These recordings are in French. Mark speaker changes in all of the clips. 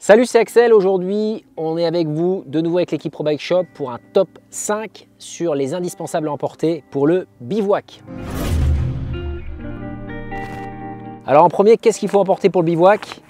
Speaker 1: Salut, c'est Axel. Aujourd'hui, on est avec vous de nouveau avec l'équipe Pro Bike Shop pour un top 5 sur les indispensables à emporter pour le bivouac. Alors en premier, qu'est-ce qu'il faut emporter pour le bivouac?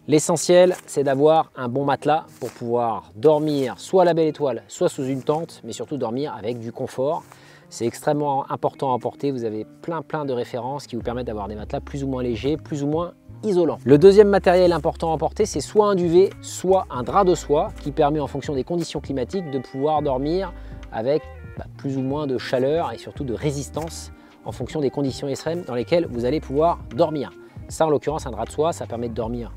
Speaker 1: L'essentiel, c'est d'avoir un bon matelas pour pouvoir dormir soit à la belle étoile, soit sous une tente, mais surtout dormir avec du confort. C'est extrêmement important à emporter. Vous avez plein de références qui vous permettent d'avoir des matelas plus ou moins légers, plus ou moins isolants. Le deuxième matériel important à emporter, c'est soit un duvet, soit un drap de soie qui permet en fonction des conditions climatiques de pouvoir dormir avec plus ou moins de chaleur et surtout de résistance en fonction des conditions extrêmes dans lesquelles vous allez pouvoir dormir. Ça, en l'occurrence, un drap de soie, ça permet de dormir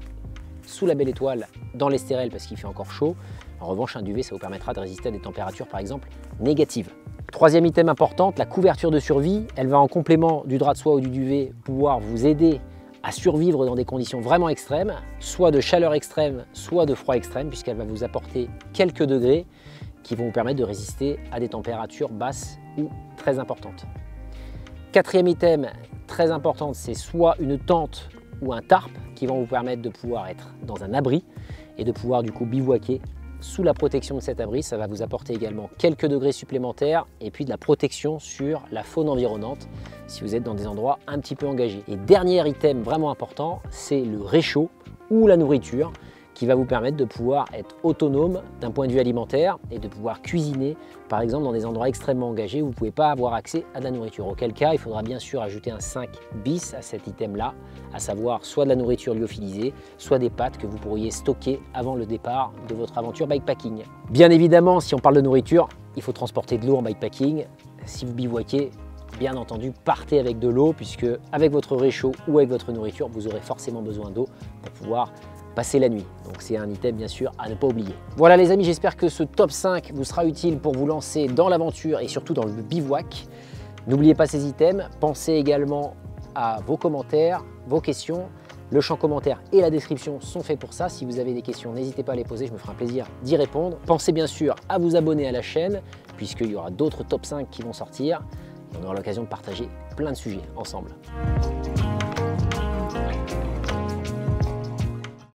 Speaker 1: sous la belle étoile dans l'estérel parce qu'il fait encore chaud. En revanche, un duvet, ça vous permettra de résister à des températures, par exemple, négatives. Troisième item important, la couverture de survie. Elle va en complément du drap de soie ou du duvet pouvoir vous aider à survivre dans des conditions vraiment extrêmes, soit de chaleur extrême, soit de froid extrême, puisqu'elle va vous apporter quelques degrés qui vont vous permettre de résister à des températures basses ou très importantes. Quatrième item très important, c'est soit une tente ou un tarp qui vont vous permettre de pouvoir être dans un abri et de pouvoir du coup bivouaquer sous la protection de cet abri. Ça va vous apporter également quelques degrés supplémentaires et puis de la protection sur la faune environnante si vous êtes dans des endroits un petit peu engagés. Et dernier item vraiment important, c'est le réchaud ou la nourriture qui va vous permettre de pouvoir être autonome d'un point de vue alimentaire et de pouvoir cuisiner par exemple dans des endroits extrêmement engagés où vous ne pouvez pas avoir accès à de la nourriture. Auquel cas, il faudra bien sûr ajouter un 5 bis à cet item-là, à savoir soit de la nourriture lyophilisée, soit des pâtes que vous pourriez stocker avant le départ de votre aventure bikepacking. Bien évidemment, si on parle de nourriture, il faut transporter de l'eau en bikepacking. Si vous bivouaquez, bien entendu, partez avec de l'eau puisque avec votre réchaud ou avec votre nourriture, vous aurez forcément besoin d'eau pour pouvoir passer la nuit. Donc c'est un item bien sûr à ne pas oublier. Voilà les amis, j'espère que ce top 5 vous sera utile pour vous lancer dans l'aventure et surtout dans le bivouac. N'oubliez pas ces items, pensez également à vos commentaires, vos questions. Le champ commentaire et la description sont faits pour ça. Si vous avez des questions, n'hésitez pas à les poser, je me ferai un plaisir d'y répondre. Pensez bien sûr à vous abonner à la chaîne puisqu'il y aura d'autres top 5 qui vont sortir. On aura l'occasion de partager plein de sujets ensemble.